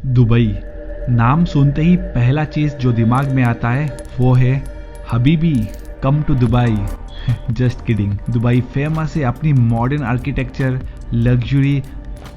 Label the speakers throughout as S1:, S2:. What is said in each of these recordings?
S1: Dubai, नाम सुनते ही पहला चीज जो दिमाग में आता है वो है हबीबी come to Dubai. Just kidding. Dubai famous है अपनी modern architecture, luxury,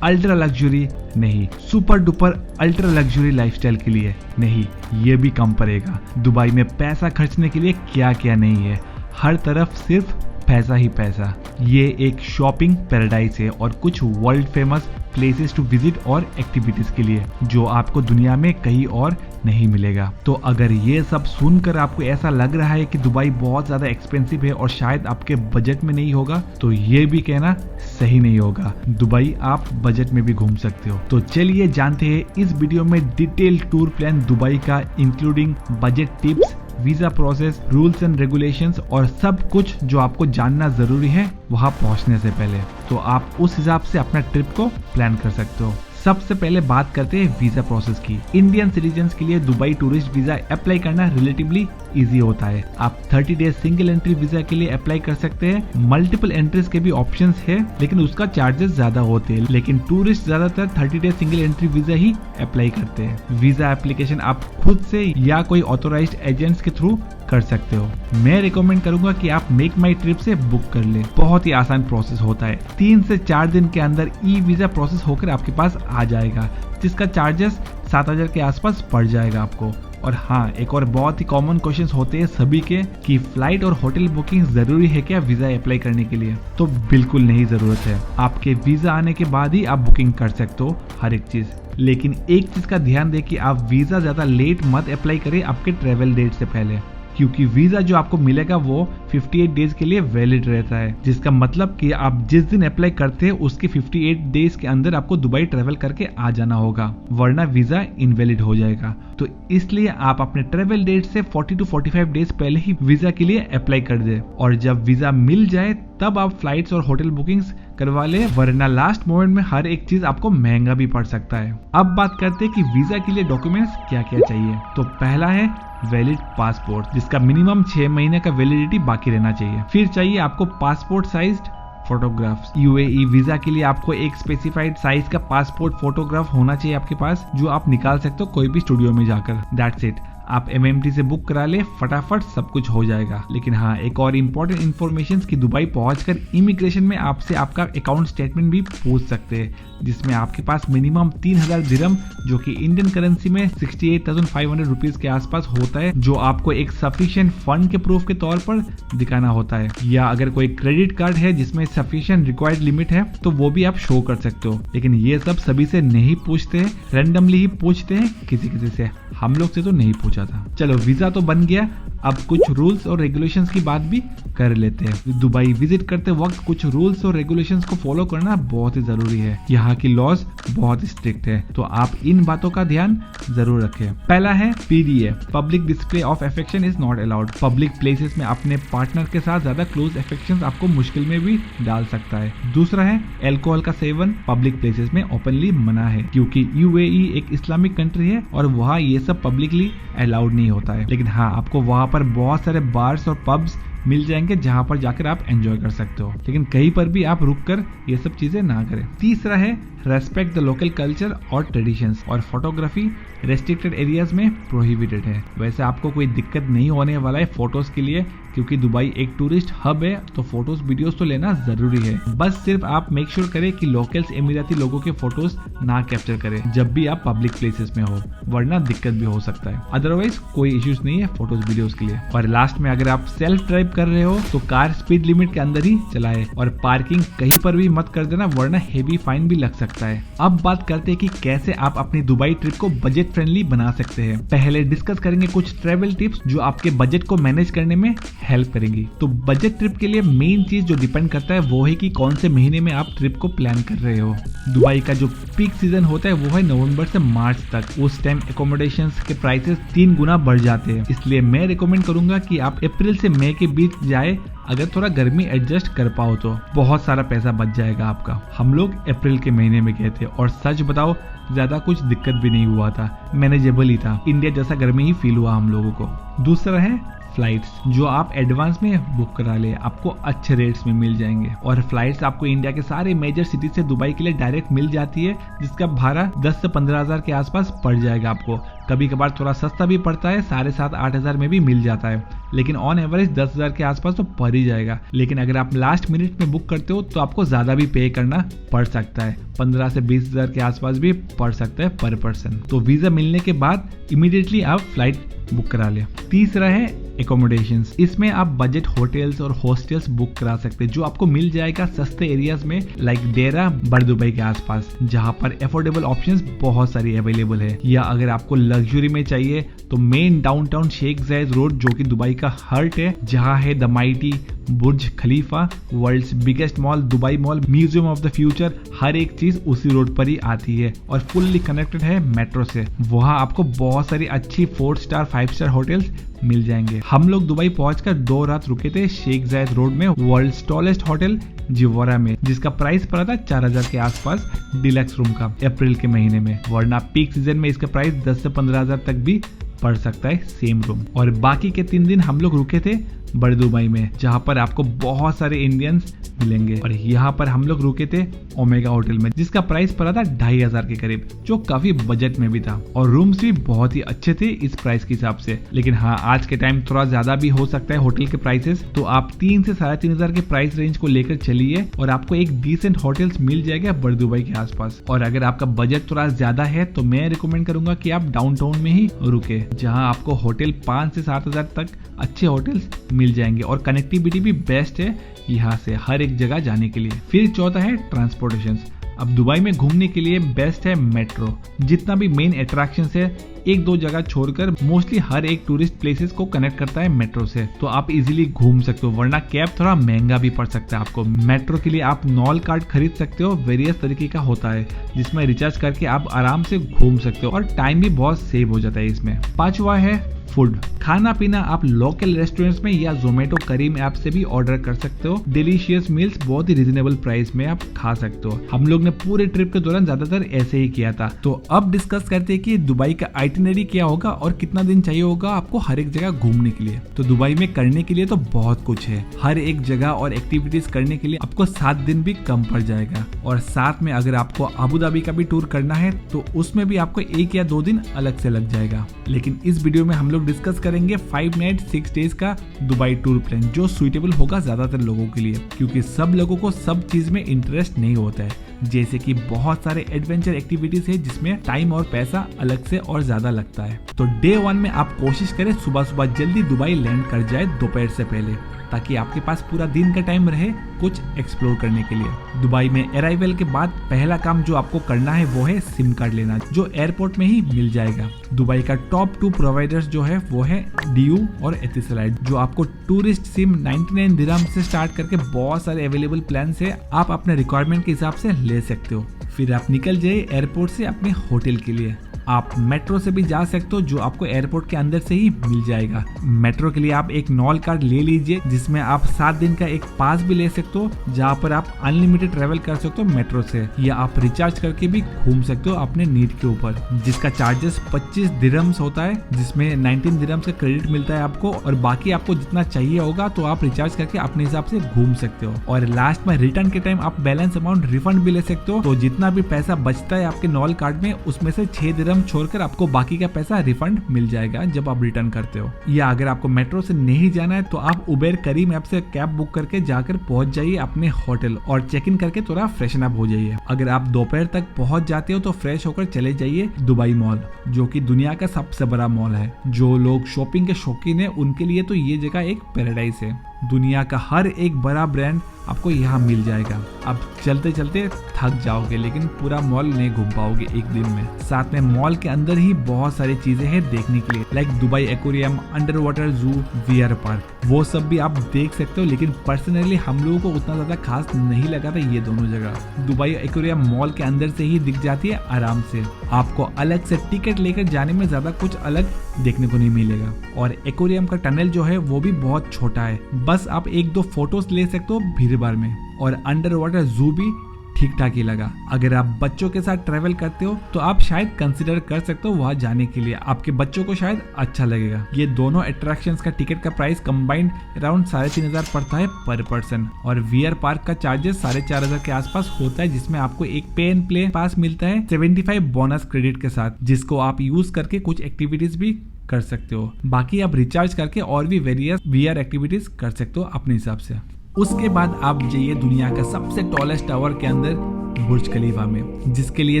S1: ultra luxury नहीं, super duper ultra luxury lifestyle के लिए नहीं, ये भी कम पड़ेगा। दुबई में पैसा खर्चने के लिए क्या क्या नहीं है, हर तरफ सिर्फ पैसा ही पैसा। ये एक शॉपिंग पैराडाइज है और कुछ world famous places to visit और एक्टिविटीज के लिए जो आपको दुनिया में कहीं और नहीं मिलेगा। तो अगर ये सब सुनकर आपको ऐसा लग रहा है कि दुबई बहुत ज्यादा एक्सपेंसिव है और शायद आपके बजट में नहीं होगा, तो ये भी कहना सही नहीं होगा। दुबई आप बजट में भी घूम सकते हो। तो चलिए जानते हैं इस वीडियो में डिटेल टूर प्लान दुबई का, including budget tips, visa process, rules and regulations और सब कुछ जो आपको जानना जरूरी है वहां पहुंचने से पहले। तो आप उस हिसाब से अपना ट्रिप को प्लान कर सकते हो। सबसे पहले बात करते हैं वीजा प्रोसेस की। इंडियन सिटीजन्स के लिए दुबई टूरिस्ट वीजा अप्लाई करना रिलेटिवली इजी होता है। आप 30 डेज सिंगल एंट्री वीजा के लिए अप्लाई कर सकते हैं। मल्टीपल एंट्रीज के भी ऑप्शंस है, लेकिन उसका चार्जेस ज्यादा होते हैं। लेकिन टूरिस्ट ज्यादातर 30 डेज सिंगल एंट्री वीजा ही अप्लाई करते हैं। वीजा एप्लीकेशन आप खुद से या कोई ऑथोराइज्ड एजेंट्स के थ्रू कर सकते हो। मैं रिकमेंड करूंगा कि आप मेक माई ट्रिप से बुक कर ले। बहुत ही आसान प्रोसेस होता है। 3 से 4 दिन के अंदर ई वीजा प्रोसेस होकर आपके पास आ जाएगा, जिसका चार्जेस 7,000 के आसपास पड़ जाएगा आपको। और हाँ, एक और बहुत ही कॉमन क्वेश्चंस होते हैं सभी के कि फ्लाइट और होटल बुकिंग जरूरी है क्या वीजा अप्लाई करने के लिए? तो बिल्कुल नहीं जरूरत है। आपके वीजा आने के बाद ही आप बुकिंग कर सकते हो हर एक चीज। लेकिन एक चीज का ध्यान दें कि आप वीजा ज्यादा लेट मत अप्लाई करें आपके ट्रेवल डेट से पहले, क्योंकि वीजा जो आपको मिलेगा वो 58 डेज के लिए वैलिड रहता है, जिसका मतलब कि आप जिस दिन अप्लाई करते हैं उसके 58 डेज के अंदर आपको दुबई ट्रेवल करके आ जाना होगा, वरना वीजा इनवैलिड हो जाएगा। तो इसलिए आप अपने ट्रेवल डेट से 40 to 45 डेज पहले ही वीजा के लिए अप्लाई कर दे, और जब वीजा मिल जाए तब आप फ्लाइट्स और होटल बुकिंग्स करवा ले, वरना लास्ट मोमेंट में हर एक चीज आपको महंगा भी पड़ सकता है। अब बात करते हैं कि वीजा के लिए डॉक्यूमेंट्स क्या क्या चाहिए। तो पहला है वैलिड पासपोर्ट, जिसका मिनिमम 6 महीने का वैलिडिटी बाकी रहना चाहिए। फिर चाहिए आपको passport sized photographs. UAE visa के लिए आपको एक स्पेसिफाइड साइज का पासपोर्ट फोटोग्राफ होना चाहिए आपके पास, जो आप निकाल सकते हो कोई भी स्टूडियो में जाकर। That's it. आप MMT से बुक करा ले, फटाफट सब कुछ हो जाएगा। लेकिन हाँ, एक और इम्पोर्टेंट इन्फॉर्मेशन कि दुबई पहुंचकर इमिग्रेशन में आपसे आपका अकाउंट स्टेटमेंट भी पूछ सकते हैं, जिसमें आपके पास मिनिमम 3,000 दिरहम, जो कि इंडियन करेंसी में 68,500 रुपीज के आसपास होता है, जो आपको एक सफिशिएंट फंड के प्रूफ के तौर पर दिखाना होता है। या अगर कोई क्रेडिट कार्ड है जिसमें सफिशिएंट रिक्वायर्ड लिमिट है तो वो भी आप शो कर सकते हो। लेकिन ये सब सभी से नहीं पूछते हैं, रैंडमली ही पूछते हैं किसी किसी से। हम लोग से तो नहीं पूछा था। चलो, वीजा तो बन गया, अब कुछ रूल्स और रेगुलेशंस की बात भी कर लेते हैं। दुबई विजिट करते वक्त कुछ रूल्स और रेगुलेशंस को फॉलो करना बहुत ही जरूरी है। यहाँ की लॉज बहुत स्ट्रिक्ट है, तो आप इन बातों का ध्यान जरूर रखें। पहला है PDA, public display of affection is not allowed. Public places में अपने पार्टनर के साथ ज्यादा क्लोज अफेक्शन आपको मुश्किल में भी डाल सकता है। दूसरा है अल्कोहल का सेवन पब्लिक प्लेसेस में ओपनली मना है, क्योंकि UAE एक इस्लामिक कंट्री है और वहाँ ये सब पब्लिकली अलाउड नहीं होता है। लेकिन हाँ, आपको वहाँ पर बहुत सारे बार्स और पब्स मिल जाएंगे जहां पर जाकर आप एंजॉय कर सकते हो, लेकिन कहीं पर भी आप रुककर ये सब चीजें ना करें। तीसरा है रेस्पेक्ट द लोकल कल्चर और ट्रेडिशंस, और फोटोग्राफी रेस्ट्रिक्टेड एरियाज में प्रोहिबिटेड है। वैसे आपको कोई दिक्कत नहीं होने वाला है फोटोज के लिए, क्योंकि दुबई एक टूरिस्ट हब है, तो फोटोज वीडियोस तो लेना जरूरी है। बस सिर्फ आप मेक श्योर करें कि लोकल्स एमिराती लोगों के फोटोज ना कैप्चर करें जब भी आप पब्लिक प्लेसेस में हो, वरना दिक्कत भी हो सकता है। अदरवाइज कोई इश्यूज नहीं है फोटोज वीडियोस के लिए। और लास्ट में, अगर आप सेल्फ ड्राइव कर रहे हो तो कार स्पीड लिमिट के अंदर ही चलाए, और पार्किंग कहीं पर भी मत कर देना, वरना हेवी फाइन भी लग सकता है। अब बात करते हैं कि कैसे आप अपनी दुबई ट्रिप को बजट फ्रेंडली बना सकते हैं। पहले डिस्कस करेंगे कुछ ट्रेवल टिप्स जो आपके बजट को मैनेज करने में हेल्प करेंगी। तो बजट ट्रिप के लिए मेन चीज जो डिपेंड करता है वो है कि कौन से महीने में आप ट्रिप को प्लान कर रहे हो। दुबई का जो पीक सीजन होता है वो है नवंबर से मार्च तक। उस टाइम एकोमोडेशंस के प्राइसेस 3 गुना बढ़ जाते हैं, इसलिए मैं रिकमेंड करूंगा कि आप अप्रैल से मई के बीच जाए। अगर थोड़ा गर्मी एडजस्ट कर पाओ तो बहुत सारा पैसा बच जाएगा आपका। हम लोग अप्रैल के महीने में गए थे और सच बताओ ज्यादा कुछ दिक्कत भी नहीं हुआ था, मैनेजेबल ही था। इंडिया जैसा गर्मी ही फील हुआ हम लोगों को। दूसरा है फ्लाइट्स जो आप एडवांस में बुक करा ले आपको अच्छे रेट्स में मिल जाएंगे। और फ्लाइट्स आपको इंडिया के सारे मेजर सिटी से दुबई के लिए डायरेक्ट मिल जाती है, जिसका भाड़ा 10 से 15 हजार के आसपास पड़ जाएगा आपको। कभी कभार थोड़ा सस्ता भी पड़ता है, 7,500-8 हजार में भी मिल जाता है, लेकिन ऑन एवरेज 10 हजार के आसपास तो पड़ ही जाएगा। लेकिन अगर आप लास्ट मिनट में बुक करते हो तो आपको ज्यादा भी पे करना पड़ सकता है, 15 से 20 हजार के आसपास भी पड़ सकता है पर पर्सन। तो वीजा मिलने के बाद इमीडिएटली आप फ्लाइट बुक करा ले। तीसरा है एकोमोडेशंस। इसमें आप बजट होटल्स और हॉस्टल्स बुक करा सकते हैं जो आपको मिल जाएगा सस्ते एरियाज में, लाइक देरा, बड़ दुबई के आसपास, जहां पर अफोर्डेबल ऑप्शंस बहुत सारी अवेलेबल है। या अगर आपको लग्जरी में चाहिए तो मेन डाउनटाउन शेख जायद रोड, जो कि दुबई का हार्ट है, जहां है the mighty Burj Khalifa, world's biggest mall, Dubai mall, museum of the future, हर एक चीज उसी रोड पर ही आती है और फुल्ली कनेक्टेड है मेट्रो से। वहां आपको बहुत सारी अच्छी 4 स्टार 5 स्टार होटल्स मिल जाएंगे। हम लोग दुबई पहुंचकर 2 रात रुके थे शेख जायद रोड में वर्ल्ड्स टॉलेस्ट होटल जिवोरा में, जिसका प्राइस पड़ा था 4,000 के आसपास डिलक्स रूम का अप्रैल के महीने में। वरना पीक सीजन में इसका प्राइस 10 से 15 हजार तक भी पड़ सकता है सेम रूम। और बाकी के 3 दिन हम लोग रुके थे बड़ दुबई में, जहां पर आपको बहुत सारे इंडियंस मिलेंगे। और यहाँ पर हम लोग रुके थे ओमेगा होटल में, जिसका प्राइस पड़ा था 2,500 के करीब, जो काफी बजट में भी था और रूम्स भी बहुत ही अच्छे थे इस प्राइस के हिसाब से। लेकिन हाँ, आज के टाइम थोड़ा ज्यादा भी हो सकता है होटल के प्राइसेस, तो आप 3 से 3,500 के प्राइस रेंज को लेकर चलिए और आपको एक डिसेंट होटल्स मिल जाएगा बड़ दुबई के आसपास। और अगर आपका बजट थोड़ा ज्यादा है तो मैं रिकमेंड करूंगा कि आप डाउनटाउन में ही रुके, जहाँ आपको होटल 5 से 7 हजार तक अच्छे होटल्स मिल जाएंगे और कनेक्टिविटी भी बेस्ट है यहाँ से हर एक जगह जाने के लिए। फिर चौथा है ट्रांसपोर्टेशन। अब दुबई में घूमने के लिए बेस्ट है मेट्रो। जितना भी मेन अट्रैक्शन है 1-2 जगह छोड़कर मोस्टली हर एक टूरिस्ट प्लेसेस को कनेक्ट करता है मेट्रो से, तो आप इजीली घूम सकते हो। वरना कैब थोड़ा महंगा भी पड़ सकता है आपको। मेट्रो के लिए आप नॉल कार्ड खरीद सकते हो, वेरियस तरीके का होता है जिसमें रिचार्ज करके आप आराम से घूम सकते हो और टाइम भी बहुत सेव हो जाता है इसमें। 5वां है फूड। खाना पीना आप लोकल रेस्टोरेंट्स में या जोमेटो करीम ऐप से भी ऑर्डर कर सकते हो। डिलीशियस मील्स बहुत ही रिजनेबल प्राइस में आप खा सकते हो। हम लोग ने पूरे ट्रिप के दौरान ज्यादातर ऐसे ही किया था। तो अब डिस्कस करते हैं कि दुबई का आइटिनरी क्या होगा और कितना दिन चाहिए होगा आपको हर एक जगह घूमने के लिए। तो दुबई में करने के लिए तो बहुत कुछ है। हर एक जगह और एक्टिविटीज करने के लिए आपको 7 दिन भी कम पड़ जाएगा। और साथ में अगर आपको अबू धाबी का भी टूर करना है तो उसमें भी आपको 1 या 2 दिन अलग से लग जाएगा। लेकिन इस वीडियो में हम लोग डिस्कस करेंगे 5 नाइट 6 डेज का दुबई टूर प्लान, जो सुइटेबल होगा ज्यादातर लोगों के लिए, क्योंकि सब लोगों को सब चीज में इंटरेस्ट नहीं होता है। जैसे कि बहुत सारे एडवेंचर एक्टिविटीज है जिसमें टाइम और पैसा अलग से और ज्यादा लगता है। तो डे 1 में आप कोशिश करें सुबह सुबह जल्दी दुबई लैंड कर जाए दोपहर से पहले, ताकि आपके पास पूरा दिन का टाइम रहे कुछ एक्सप्लोर करने के लिए। दुबई में अराइवल के बाद पहला काम जो आपको करना है वो है सिम कार्ड लेना, जो एयरपोर्ट में ही मिल जाएगा। दुबई का टॉप 2 प्रोवाइडर्स जो है वो है DU और एथिसलाइट, जो आपको टूरिस्ट सिम 99 दिरहम से स्टार्ट करके बहुत सारे अवेलेबल प्लान से आप अपने रिक्वायरमेंट के हिसाब से ले सकते हो। फिर आप निकल जाइए एयरपोर्ट से अपने होटल के लिए। आप मेट्रो से भी जा सकते हो, जो आपको एयरपोर्ट के अंदर से ही मिल जाएगा। मेट्रो के लिए आप एक नॉल कार्ड ले लीजिए, जिसमें आप 7 दिन का एक पास भी ले सकते हो, जहाँ पर आप अनलिमिटेड ट्रेवल कर सकते हो मेट्रो से, या आप रिचार्ज करके भी घूम सकते हो अपने नीड के ऊपर, जिसका चार्जेस 25 दिरहम्स होता है, जिसमें 19 दिरहम्स का क्रेडिट मिलता है आपको। और बाकी आपको जितना चाहिए होगा तो आप रिचार्ज करके अपने हिसाब से घूम सकते हो। और लास्ट में रिटर्न के टाइम आप बैलेंस अमाउंट रिफंड भी ले सकते हो। तो जितना भी पैसा बचता है आपके नॉल कार्ड में, उसमें से 6 दिरहम छोड़कर आपको बाकी का पैसा रिफंड मिल जाएगा जब आप रिटर्न करते हो। या अगर आपको मेट्रो से नहीं जाना है तो आप उबेर करीम ऐप से कैब बुक करके जाकर पहुंच जाइए अपने होटल और चेक इन करके थोड़ा फ्रेशन अप हो जाइए। अगर आप दोपहर तक पहुंच जाते हो तो फ्रेश होकर चले जाइए दुबई मॉल, जो कि दुनिया का सबसे बड़ा मॉल है। जो लोग शॉपिंग के शौकीन है उनके लिए तो ये जगह एक पैराडाइज है। दुनिया का हर एक बड़ा ब्रांड आपको यहाँ मिल जाएगा। अब चलते चलते थक जाओगे, लेकिन पूरा मॉल नहीं घूम पाओगे एक दिन में। साथ में मॉल के अंदर ही बहुत सारी चीजें हैं देखने के लिए, like Dubai aquarium, under water जू, VR पार्क, वो सब भी आप देख सकते हो। लेकिन पर्सनली हम लोगों को उतना ज्यादा खास नहीं लगा था ये दोनों जगह। दुबई एक्वेरियम मॉल के अंदर से ही दिख जाती है आराम से, आपको अलग से टिकट लेकर जाने में ज्यादा कुछ अलग देखने को नहीं मिलेगा। और एक्वेरियम का टनल जो है वो भी बहुत छोटा है, बस आप 1-2 फोटोज ले सकते हो भीड़ भाड़ में। और अंडर वाटर जू भी ठीक ठाक ही लगा। अगर आप बच्चों के साथ ट्रेवल करते हो तो आप शायद कंसिडर कर सकते हो वहाँ जाने के लिए, आपके बच्चों को शायद अच्छा लगेगा। ये दोनों अट्रैक्शंस का टिकट का प्राइस कंबाइंड अराउंड 3,500 पड़ता है पर पर्सन, और वीआर पार्क का चार्जेस 4,500 के आसपास होता है, जिसमें आपको एक पे एंड प्ले पास मिलता है 75 बोनस क्रेडिट के साथ, जिसको आप यूज करके कुछ एक्टिविटीज भी कर सकते हो। बाकी आप रिचार्ज करके और भी वेरियस वीआर एक्टिविटीज कर सकते हो अपने हिसाब से। उसके बाद आप जाइए दुनिया का सबसे टॉलेस्ट टावर के अंदर बुर्ज खलीफा में, जिसके लिए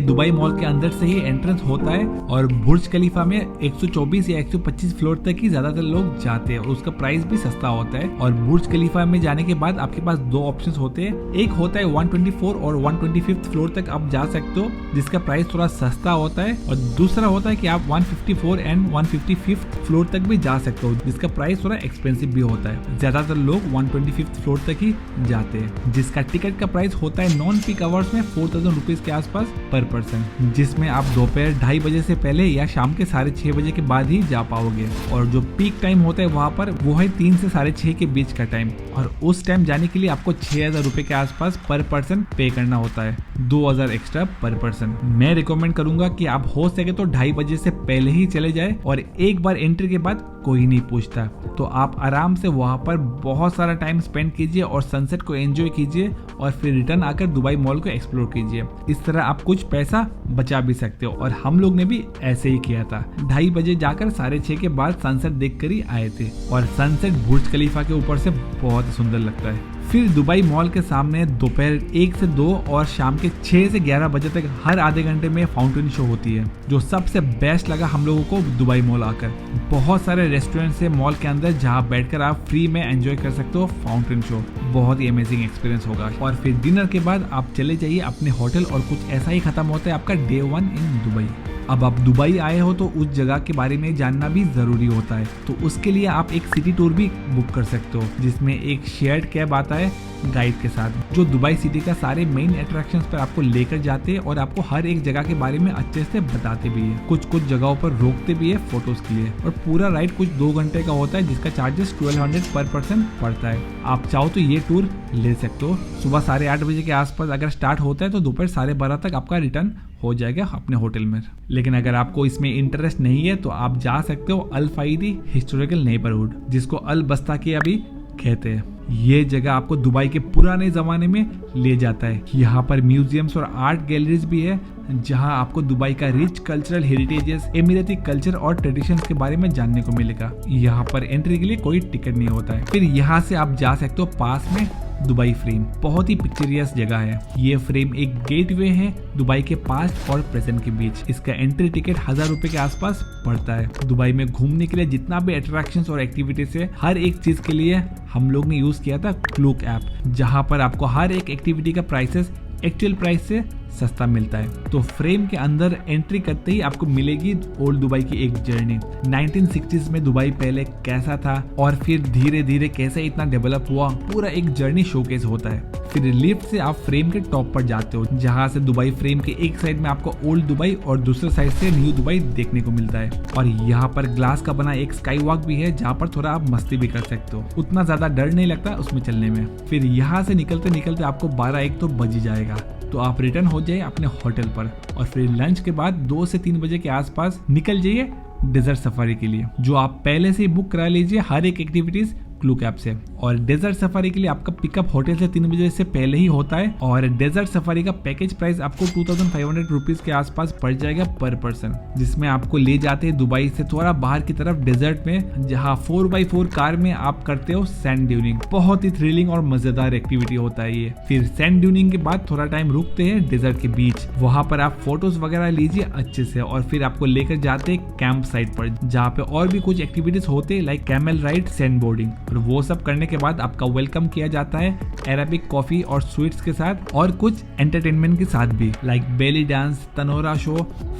S1: दुबई मॉल के अंदर से ही एंट्रेंस होता है, और बुर्ज खलीफा में 124 या 125 फ्लोर तक ही ज्यादातर लोग जाते हैं और उसका प्राइस भी सस्ता होता है। और बुर्ज खलीफा में जाने के बाद आपके पास दो ऑप्शंस होते हैं, एक होता है 124 और 125 फ्लोर तक आप जा सकते हो, जिसका प्राइस थोड़ा सस्ता होता है, और दूसरा होता है कि आप 154 एंड 155 फ्लोर तक भी जा सकते हो, जिसका प्राइस थोड़ा एक्सपेंसिव भी होता है। ज्यादातर लोग 125 फ्लोर तक ही जाते हैं, जिसका टिकट का प्राइस होता है नॉन पीक आवर्स में 4,000 रुपीज के आसपास पर पर्सन, जिसमें आप दोपहर 2:30 बजे से पहले या शाम के 6:30 बजे के बाद ही जा पाओगे। और जो पीक टाइम होता है वहाँ पर वो है 3 से 6:30 के बीच का टाइम, और उस टाइम जाने के लिए आपको 6,000 रुपए के आसपास पर पर्सन पे करना होता है, 2,000 एक्स्ट्रा पर पर्सन। मैं रिकमेंड करूंगा कि आप हो सके तो 2:30 बजे से पहले ही चले जाए, और एक बार एंट्री के बाद कोई नहीं पूछता, तो आप आराम से वहाँ पर बहुत सारा टाइम स्पेंड कीजिए और सनसेट को एंजॉय कीजिए, और फिर रिटर्न आकर दुबई मॉल को एक्सप्लोर कीजिए। इस तरह आप कुछ पैसा बचा भी सकते हो, और हम लोग ने भी ऐसे ही किया था। 2:30 बजे जाकर 6:30 के बाद सनसेट देख कर ही आए थे, और सनसेट बुर्ज खलीफा के ऊपर से बहुत सुंदर लगता है। फिर दुबई मॉल के सामने दोपहर 1 से 2 और शाम के 6 से 11 बजे तक हर आधे घंटे में फाउंटेन शो होती है, जो सबसे बेस्ट लगा हम लोगों को दुबई मॉल आकर। बहुत सारे रेस्टोरेंट्स है मॉल के अंदर जहां बैठकर आप फ्री में एंजॉय कर सकते हो फाउंटेन शो, बहुत ही अमेजिंग एक्सपीरियंस होगा। और फिर डिनर के बाद आप चले जाइए अपने होटल, और कुछ ऐसा ही खत्म होता है आपका डे 1 इन दुबई। अब आप दुबई आए हो तो उस जगह के बारे में जानना भी जरूरी होता है, तो उसके लिए आप एक सिटी टूर भी बुक कर सकते हो, जिसमें एक शेयर्ड कैब आता है गाइड के साथ, जो दुबई सिटी का सारे मेन अट्रैक्शंस पर आपको लेकर जाते हैं और आपको हर एक जगह के बारे में अच्छे से बताते भी है। कुछ कुछ जगहों पर रोकते भी है फोटोज के लिए, और पूरा राइड कुछ 2 घंटे का होता है, जिसका चार्जेस 1200 पर पर्सन पड़ता है। आप चाहो तो ये टूर ले सकते हो। सुबह 8:30 बजे के आसपास अगर स्टार्ट होता है तो दोपहर 12:30 तक आपका रिटर्न हो जाएगा अपने होटल में। लेकिन अगर आपको इसमें इंटरेस्ट नहीं है तो आप जा सकते हो अल फाइदी हिस्टोरिकल नेबरहुड, जिसको अल बस्ता की अभी कहते हैं। ये जगह आपको दुबई के पुराने जमाने में ले जाता है। यहाँ पर म्यूजियम्स और आर्ट गैलरीज भी है, जहाँ आपको दुबई का रिच कल्चरल हेरिटेजेस, एमिरेती कल्चर और ट्रेडिशंस के बारे में जानने को मिलेगा। यहाँ पर एंट्री के लिए कोई टिकट नहीं होता है। फिर यहाँ से आप जा सकते हो पास में दुबई फ्रेम, बहुत ही पिक्चरियस जगह है। ये फ्रेम एक गेटवे है दुबई के पास्ट और प्रेजेंट के बीच। इसका एंट्री टिकट 1,000 रुपए के आसपास पड़ता है। दुबई में घूमने के लिए जितना भी अट्रैक्शंस और एक्टिविटीज है, हर एक चीज के लिए हम लोग ने यूज किया था क्लूक ऐप, जहां पर आपको हर एक एक्टिविटी का प्राइसेस एक्चुअल प्राइस से सस्ता मिलता है। तो फ्रेम के अंदर एंट्री करते ही आपको मिलेगी ओल्ड दुबई की एक जर्नी। 1960s में दुबई पहले कैसा था और फिर धीरे धीरे कैसे इतना डेवलप हुआ, पूरा एक जर्नी शोकेस होता है। फिर लिफ्ट से आप फ्रेम के टॉप पर जाते हो, जहां से दुबई फ्रेम के एक साइड में आपको ओल्ड दुबई और दूसरे साइड से न्यू दुबई देखने को मिलता है। और यहाँ पर ग्लास का बना एक स्काई वॉक भी है, जहाँ पर थोड़ा आप मस्ती भी कर सकते हो। उतना ज्यादा डर नहीं लगता उसमें चलने में। फिर यहाँ से निकलते निकलते आपको 12-1 तो बज ही जाएगा, तो आप रिटर्न हो जाइए अपने होटल पर। और फिर लंच के बाद 2 से 3 बजे के आसपास निकल जाइए डेजर्ट सफारी के लिए, जो आप पहले से ही बुक करा लीजिए हर एक एक्टिविटीज क्लूक ऐप से। और डेजर्ट सफारी के लिए आपका पिकअप होटल से 3 बजे से पहले ही होता है। और डेजर्ट सफारी का पैकेज प्राइस आपको 2500 रुपीज के आसपास पड़ जाएगा पर पर्सन, जिसमें आपको ले जाते हैं दुबई से थोड़ा बाहर की तरफ डेजर्ट में, जहां 4x4 कार में आप करते हो सैंड ड्यूनिंग। बहुत ही थ्रिलिंग और मजेदार एक्टिविटी होता है ये। फिर सैंड ड्यूनिंग के बाद थोड़ा टाइम रुकते हैं डेजर्ट के बीच, वहां पर आप फोटोज वगैरह लीजिए अच्छे से, और फिर आपको लेकर जाते हैं कैंप साइट पर, जहाँ पे और भी कुछ एक्टिविटीज होते हैं like camel ride, sand boarding. और वो सब करने के बाद आपका वेलकम किया जाता है अरेबिक कॉफी और स्वीट्स के साथ, और कुछ एंटरटेनमेंट के साथ भी like belly dance, tanoura show,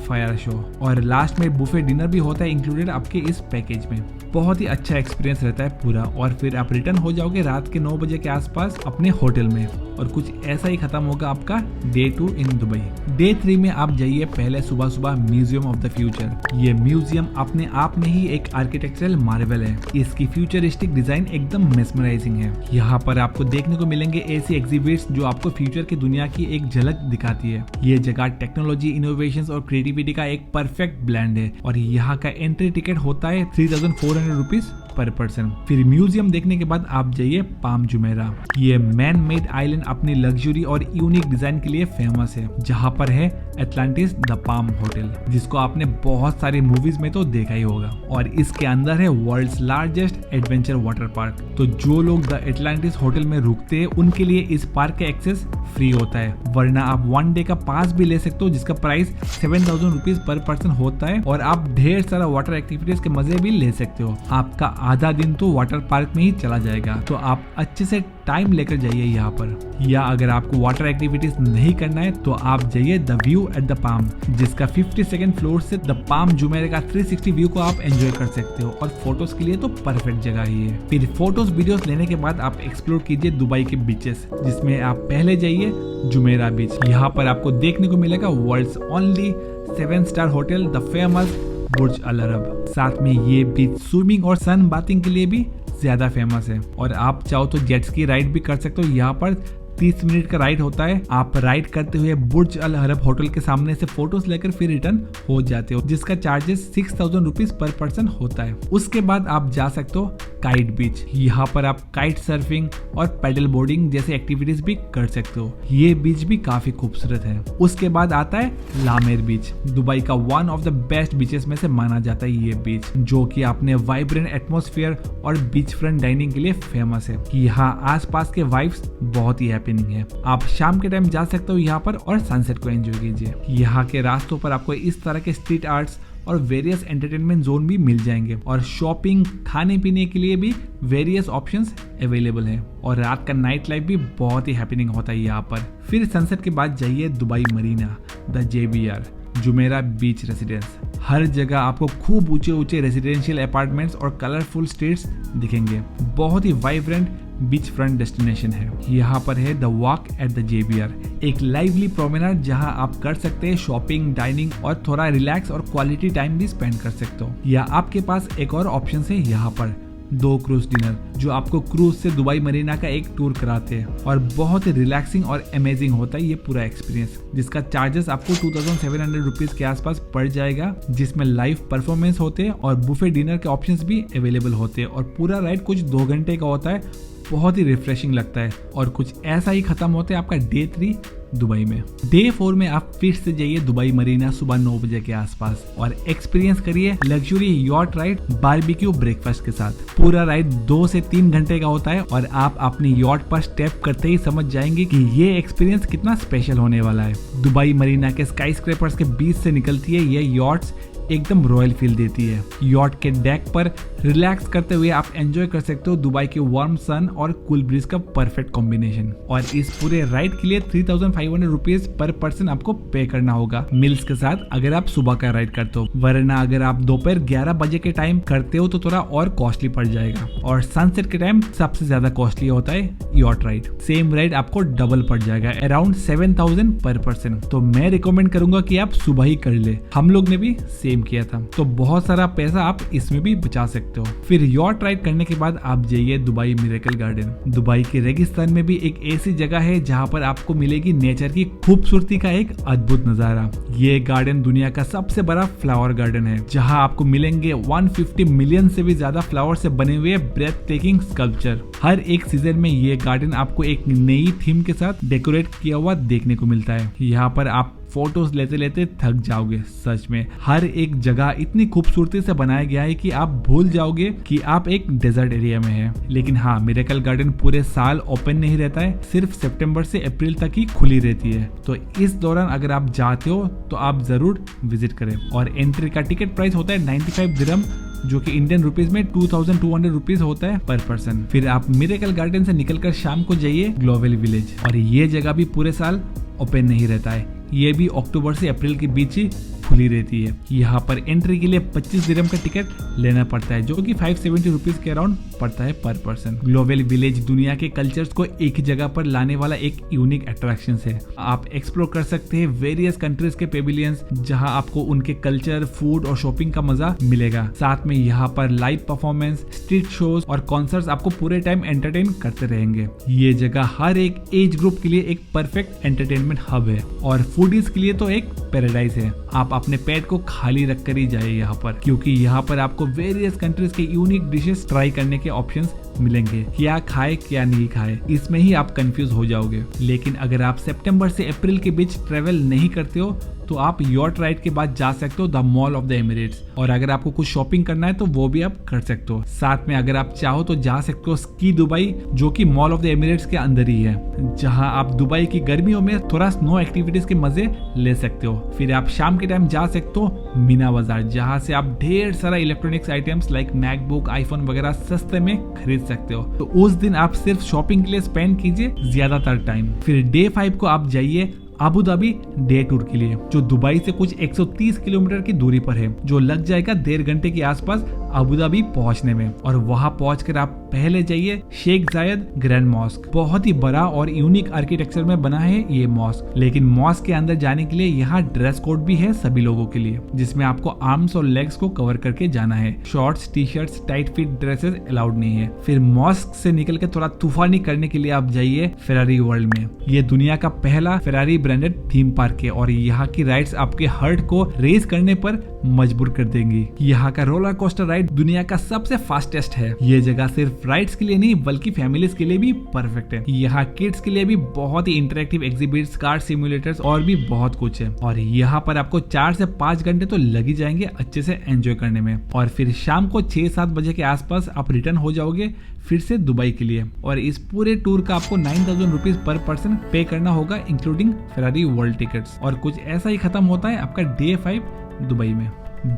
S1: fire show, और लास्ट में बुफे डिनर भी होता है इंक्लूडेड आपके इस पैकेज में। बहुत ही अच्छा एक्सपीरियंस रहता है पूरा। और फिर आप रिटर्न हो जाओगे रात के 9 बजे के आसपास अपने होटल में, और कुछ ऐसा ही खत्म होगा आपका डे 2 इन दुबई। डे 3 में आप जाइए पहले सुबह सुबह म्यूजियम ऑफ द फ्यूचर। ये म्यूजियम अपने आप में ही एक आर्किटेक्चरल मार्वल है। इसकी फ्यूचरिस्टिक डिजाइन एकदम मेस्मराइजिंग है। यहाँ पर आपको देखने को मिलेंगे ऐसी एग्जिबिट्स जो आपको फ्यूचर की दुनिया की एक झलक दिखाती है। ये जगह टेक्नोलॉजी, इनोवेशन और क्रिएटिविटी का एक परफेक्ट ब्लेंड है और यहाँ का एंट्री टिकट होता है 3400 रुपीज पर पर्सन। फिर म्यूजियम देखने के बाद आप जाइए पाम जुमेरा। ये मैन मेड आइलैंड अपनी लग्जरी और यूनिक डिजाइन के लिए फेमस है, जहाँ पर है एटलांटिस द पाम होटल, जिसको आपने बहुत सारी मूवीज में तो देखा ही होगा। और इसके अंदर है world's largest adventure water park. तो जो लोग द एटलांटिस होटल में रुकते हैं उनके लिए इस पार्क का एक्सेस फ्री होता है, वरना आप 1 डे का पास भी ले सकते हो जिसका प्राइस 7000 रुपीज पर पर्सन होता है और आप ढेर सारा वाटर एक्टिविटीज के मजे भी ले सकते हो। आपका आधा दिन तो वाटर पार्क में ही चला जाएगा, तो आप अच्छे से टाइम लेकर जाइए यहाँ पर। या अगर आपको वाटर एक्टिविटीज नहीं करना है तो आप जाइए the view at the palm, जिसका 52nd फ्लोर से द पाम जुमेरे का 360 व्यू को आप एंजॉय कर सकते हो और फोटोज के लिए तो परफेक्ट जगह ही है। फिर फोटोज वीडियोस लेने के बाद आप एक्सप्लोर कीजिए दुबई के बीचेस, जिसमें आप पहले जाइए जुमेरा बीच। यहाँ पर आपको देखने को मिलेगा world's only seven star hotel the famous Burj Al Arab. साथ में ये बीच स्विमिंग और सन बाथिंग के लिए भी ज्यादा फेमस है और आप चाहो तो जेट्स की राइड भी कर सकते हो। यहाँ पर 30 मिनट का राइड होता है। आप राइड करते हुए बुर्ज अल अरब होटल के सामने से फोटोज लेकर फिर रिटर्न हो जाते हो, जिसका चार्जेस 6000 रुपीज पर पर्सन होता है। उसके बाद आप जा सकते हो काइट बीच। यहाँ पर आप काइट सर्फिंग और पैडल बोर्डिंग जैसे एक्टिविटीज भी कर सकते हो। ये बीच भी काफी खूबसूरत है। उसके बाद आता है लामेर बीच, दुबई का one of the best beaches में से माना जाता है ये बीच, जो कि अपने वाइब्रेंट एटमॉस्फेयर और बीच फ्रंट डाइनिंग के लिए फेमस है। यहाँ आसपास के वाइब्स बहुत ही हैपनिंग है। आप शाम के टाइम जा सकते हो यहाँ पर और सनसेट को एंजॉय कीजिए। यहाँ के रास्तों पर आपको इस तरह के स्ट्रीट आर्ट्स और वेरियस एंटरटेनमेंट जोन भी मिल जाएंगे और शॉपिंग, खाने पीने के लिए भी वेरियस ऑप्शंस अवेलेबल हैं और रात का नाइट लाइफ भी बहुत ही हैपनिंग होता है यहाँ पर। फिर सनसेट के बाद जाइए Dubai Marina the JBR Jumeirah beach residence. हर जगह आपको खूब ऊंचे ऊंचे रेजिडेंशियल अपार्टमेंट्स और कलरफुल स्ट्रीट्स दिखेंगे। बहुत ही वाइब्रेंट बीच फ्रंट डेस्टिनेशन है। यहाँ पर है the walk at the JBR, एक लाइवली प्रोमेनाड जहाँ आप कर सकते हैं शॉपिंग, डाइनिंग और थोड़ा रिलैक्स और क्वालिटी टाइम भी स्पेंड कर सकते हो। या आपके पास एक और ऑप्शन है यहाँ पर 2 क्रूज डिनर, जो आपको क्रूज से दुबई मरीना का एक टूर कराते हैं और बहुत ही रिलैक्सिंग और अमेजिंग होता है ये पूरा एक्सपीरियंस, जिसका चार्जेस आपको 2700 रुपीज के आसपास पड़ जाएगा, जिसमें लाइव परफॉर्मेंस होते हैं और बुफे डिनर के ऑप्शंस भी अवेलेबल होते हैं और पूरा राइड कुछ 2 घंटे का होता है। बहुत ही रिफ्रेशिंग लगता है और कुछ ऐसा ही खत्म होता है आपका डे 3 दुबई में। डे 4 में आप फिर से जाइए दुबई मरीना सुबह 9 बजे के आसपास और एक्सपीरियंस करिए luxury yacht ride barbecue breakfast के साथ। पूरा राइड 2 से 3 घंटे का होता है और आप अपनी यॉट पर स्टेप करते ही समझ जाएंगे कि ये एक्सपीरियंस कितना स्पेशल होने वाला है। दुबई मरीना के स्काई स्क्रैपर्स के बीच से निकलती है ये यॉट्स, एकदम रॉयल फील देती है। यॉट के डेक पर रिलैक्स करते हुए आप एंजॉय कर सकते हो दुबई के वार्म सन और कूल ब्रीज का परफेक्ट कॉम्बिनेशन। और इस पूरे राइड के लिए 3500 रुपीज पर पर्सन आपको पे करना होगा मील्स के साथ, अगर आप सुबह का राइड करते हो। वरना अगर आप दोपहर 11 बजे के टाइम करते हो तो थोड़ा और कॉस्टली पड़ जाएगा और सनसेट के टाइम सबसे ज्यादा कॉस्टली होता है यॉट राइड। सेम राइड आपको डबल पड़ जाएगा, अराउंड 7000 पर पर्सन। तो मैं रिकमेंड करूंगा कि आप सुबह ही कर ले। हम लोग ने भी सेम किया था, तो बहुत सारा पैसा आप इसमें भी बचा सकते हो। फिर यॉट राइड करने के बाद आप जाइए दुबई मिरेकल गार्डन। दुबई के रेगिस्तान में भी एक ऐसी जगह है जहां पर आपको मिलेगी नेचर की खूबसूरती का एक अद्भुत नजारा। ये गार्डन दुनिया का सबसे बड़ा फ्लावर गार्डन है, जहां आपको मिलेंगे 150 मिलियन से भी ज्यादा फ्लावर से बने हुए ब्रेथ टेकिंग स्कल्पचर। हर एक सीजन में ये गार्डन आपको एक नई थीम के साथ डेकोरेट किया हुआ देखने को मिलता है। यहाँ पर आप फोटोज लेते लेते थक जाओगे। सच में हर एक जगह इतनी खूबसूरती से बनाया गया है कि आप भूल जाओगे कि आप एक डेजर्ट एरिया में हैं। लेकिन हाँ, मिरेकल गार्डन पूरे साल ओपन नहीं रहता है, सिर्फ सितंबर से अप्रैल तक ही खुली रहती है। तो इस दौरान अगर आप जाते हो तो आप जरूर विजिट करें। और एंट्री का टिकट प्राइस होता है 95 दिरहम, जो कि इंडियन रुपीज में 2200 रुपीज होता है पर पर्सन। फिर आप मिरेकल गार्डन से निकलकर शाम को जाइए ग्लोबल विलेज, और ये जगह भी पूरे साल ओपन नहीं रहता है। ये भी अक्टूबर से अप्रैल के बीच ही खुली रहती है। यहाँ पर एंट्री के लिए 25 दिरहम का टिकट लेना पड़ता है, जो कि 570 रुपीज के अराउंड पड़ता है पर पर्सन। ग्लोबल विलेज दुनिया के कल्चर्स को एक जगह पर लाने वाला एक यूनिक अट्रैक्शन है। आप एक्सप्लोर कर सकते हैं वेरियस कंट्रीज के पेविलियंस, जहां आपको उनके कल्चर, फूड और शॉपिंग का मजा मिलेगा। साथ में यहाँ पर लाइव परफॉर्मेंस, स्ट्रीट शोज और कॉन्सर्ट्स आपको पूरे टाइम एंटरटेन करते रहेंगे। ये जगह हर एक एज ग्रुप के लिए एक परफेक्ट एंटरटेनमेंट हब है और फूडीज के लिए तो एक पैराडाइज है। आप अपने पेट को खाली रख कर ही जाइए यहाँ पर, क्योंकि यहाँ पर आपको वेरियस कंट्रीज के यूनिक डिशेस ट्राई करने के ऑप्शंस मिलेंगे। क्या खाए क्या नहीं खाए, इसमें ही आप कंफ्यूज हो जाओगे। लेकिन अगर आप सितंबर से अप्रैल के बीच ट्रेवल नहीं करते हो तो आप यॉट राइड के बाद जा सकते हो the mall of the Emirates, और अगर आपको कुछ शॉपिंग करना है तो वो भी आप कर सकते हो। साथ में अगर आप चाहो तो जा सकते हो स्की दुबई, जो कि मॉल ऑफ द एमिरेट्स के अंदर ही है, जहां आप दुबई की गर्मियों में थोड़ा स्नो एक्टिविटीज के मजे ले सकते हो। फिर आप शाम के टाइम जा सकते हो मीना बाजार, जहां से आप ढेर सारा electronics items like MacBook, iPhone वगैरह सस्ते में खरीद सकते हो। तो उस दिन आप सिर्फ शॉपिंग के लिए स्पेंड कीजिए ज्यादातर टाइम। फिर डे 5 को आप जाइए अबू धाबी डे टूर के लिए, जो दुबई से कुछ 130 किलोमीटर की दूरी पर है, जो लग जाएगा 1.5 घंटे के आसपास अबू धाबी पहुंचने में। और वहां पहुंचकर आप पहले जाइए शेख जायद ग्रैंड मॉस्क। बहुत ही बड़ा और यूनिक आर्किटेक्चर में बना है ये मॉस्क, लेकिन मॉस्क के अंदर जाने के लिए यहाँ ड्रेस कोड भी है सभी लोगों के लिए, जिसमें आपको आर्म्स और लेग्स को कवर करके जाना है। Shorts, T shirts, tight fit dresses allowed नहीं है। फिर मॉस्क से निकल के थोड़ा तूफानी करने के लिए आप जाइए फेरारी वर्ल्ड में। ये दुनिया का पहला फेरारी ब्रांडेड थीम पार्क है और यहाँ की राइड्स आपके हार्ट को रेस करने पर मजबूर कर देंगी। यहाँ का रोलर कोस्टर राइड दुनिया का सबसे फास्टेस्ट है। ये जगह सिर्फ राइड्स के लिए नहीं बल्कि फैमिलीज के लिए भी परफेक्ट है। यहाँ किड्स के लिए भी बहुत ही इंटरेक्टिव एग्जिबिट्स, कार सिमुलेटर्स और भी बहुत कुछ है। और यहाँ पर आपको 4 से 5 घंटे तो लग ही जाएंगे अच्छे से एंजॉय करने में। और फिर शाम को 6-7 बजे के आसपास आप रिटर्न हो जाओगे फिर से दुबई के लिए। और इस पूरे टूर का आपको 9,000 रुपीज पर पर्सन पे करना होगा, इंक्लूडिंग फेरारी वर्ल्ड टिकट्स। और कुछ ऐसा ही खत्म होता है आपका डे 5 दुबई में।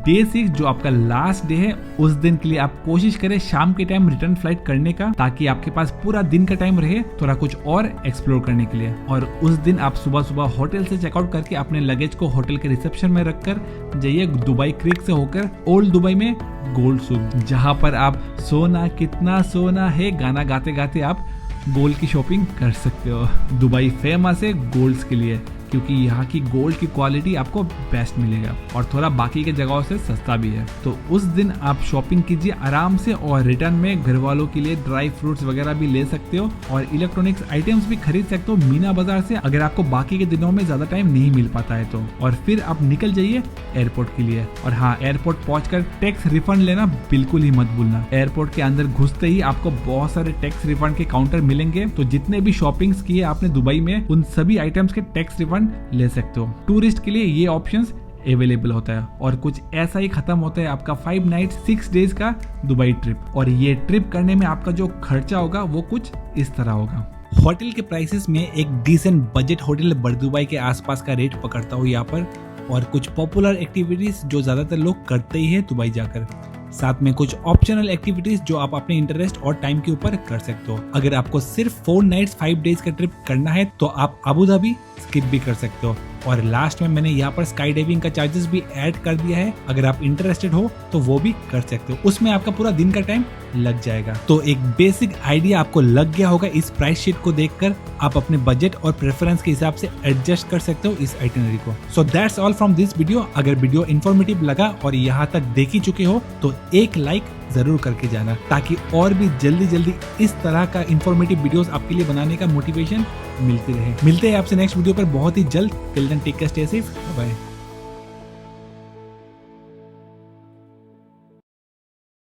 S1: डे 6 जो आपका लास्ट डे है, उस दिन के लिए आप कोशिश करें शाम के टाइम रिटर्न फ्लाइट करने का, ताकि आपके पास पूरा दिन का टाइम रहे थोड़ा कुछ और एक्सप्लोर करने के लिए। और उस दिन आप सुबह सुबह होटल से चेकआउट करके अपने लगेज को होटल के रिसेप्शन में रखकर जाइए दुबई क्रीक से होकर ओल्ड दुबई में गोल्ड सूक, जहां पर आप सोना कितना सोना है गाना गाते गाते आप गोल्ड की शॉपिंग कर सकते हो। दुबई फेमस है गोल्ड्स के लिए, क्योंकि यहाँ की गोल्ड की क्वालिटी आपको बेस्ट मिलेगा और थोड़ा बाकी के जगहों से सस्ता भी है। तो उस दिन आप शॉपिंग कीजिए आराम से और रिटर्न में घर वालों के लिए ड्राई फ्रूट्स वगैरह भी ले सकते हो और इलेक्ट्रॉनिक्स आइटम्स भी खरीद सकते हो मीना बाजार से, अगर आपको बाकी के दिनों में ज्यादा टाइम नहीं मिल पाता है तो। और फिर आप निकल जाइए एयरपोर्ट के लिए। और हाँ, एयरपोर्ट पहुंचकर टैक्स रिफंड लेना बिल्कुल ही मत भूलना। एयरपोर्ट के अंदर घुसते ही आपको बहुत सारे टैक्स रिफंड के काउंटर मिलेंगे, तो जितने भी शॉपिंग्स किए आपने दुबई में उन सभी आइटम्स के टैक्स रिफंड ले सकते हो। टूरिस्ट के लिए ये ऑप्शंस अवेलेबल होता है। और कुछ ऐसा ही खत्म होता है आपका 5 नाइट 6 डेज का दुबई ट्रिप। और ये ट्रिप करने में आपका जो खर्चा होगा वो कुछ इस तरह होगा। होटल के प्राइसेस में एक डिसेंट बजट होटल बर्दुबई के आसपास का रेट पकड़ता हूँ यहाँ पर, और कुछ पॉपुलर एक्टिविटीज जो ज्यादातर लोग करते ही है दुबई जाकर। साथ में कुछ ऑप्शनल एक्टिविटीज जो आप अपने इंटरेस्ट और टाइम के ऊपर कर सकते हो। अगर आपको सिर्फ 4 नाइट्स 5 डेज का ट्रिप करना है तो आप अबू धाबी स्किप भी कर सकते हो। और लास्ट में मैंने यहाँ पर स्काई डाइविंग का चार्जेस भी ऐड कर दिया है, अगर आप इंटरेस्टेड हो तो वो भी कर सकते हो। उसमें आपका पूरा दिन का टाइम लग जाएगा। तो एक बेसिक आइडिया आपको लग गया होगा इस प्राइस शीट को देखकर। आप अपने बजट और प्रेफरेंस के हिसाब से एडजस्ट कर सकते हो इस आइटिनरी को। So that's all from this video. अगर वीडियो इन्फॉर्मेटिव लगा और यहाँ तक देख ही चुके हो तो एक लाइक जरूर करके जाना, ताकि और भी जल्दी इस तरह का इन्फॉर्मेटिव वीडियोस आपके लिए बनाने का मोटिवेशन मिलती रहे। मिलते हैं आपसे नेक्स्ट वीडियो पर बहुत ही जल्द। Till then take care, stay safe, bye.